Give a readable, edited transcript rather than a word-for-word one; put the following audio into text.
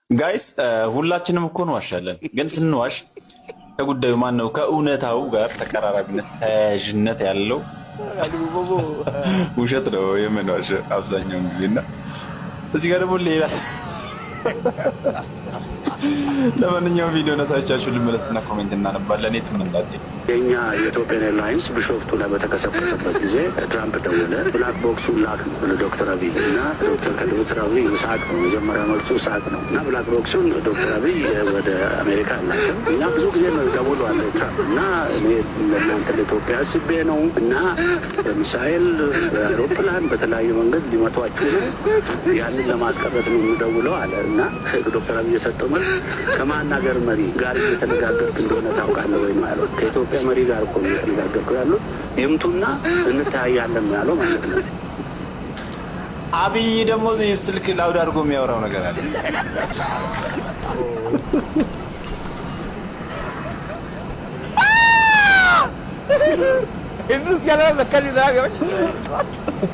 ጋይስ ሁላችንም እኮ እንዋሻለን፣ ግን ስንዋሽ ከጉዳዩ ማን ነው ከእውነታው ጋር ተቀራራቢነት ተያያዥነት ያለው ውሸት ነው የምንዋሸው አብዛኛውን ጊዜ እና እዚህ ጋር ደግሞ ሌላ ለማንኛውም ቪዲዮ ነሳቻችሁ ልመለስና ኮሜንት እናነባለን። የትም እንዳትሄዱ። የኛ የኢትዮጵያን ኤርላይንስ ቢሾፍቱ ላይ በተከሰከሰበት ጊዜ ትራምፕ ደወለ። ብላክ ቦክሱን ላክ ዶክተር አብይ እና ዶክተር አብይ ሳቅ ነው መጀመሪያ መልሱ ሳቅ ነው እና ብላክ ቦክሱን ዶክተር አብይ ወደ አሜሪካ ላክም እና ብዙ ጊዜ ነው ደውሏል ትራምፕ እና እኔ ለእናንተ ለኢትዮጵያ አስቤ ነው እና በሚሳኤል በአይሮፕላን በተለያዩ መንገድ ሊመቷችሁ ነው፣ ያንን ለማስቀረት ነው የምደውለው አለ እና ዶክተር አብይ የሰጠው መልስ ከማን ሀገር መሪ ጋር እየተነጋገርክ እንደሆነ ታውቃለህ ወይ ማለት ከኢትዮጵያ መሪ ጋር እኮ እየተነጋገርኩ ያሉት ይምቱና እንተያያለን ያለው ማለት ነው። አብይ ደግሞ ስልክ ላውድ አድርጎ የሚያወራው ነገር አለ።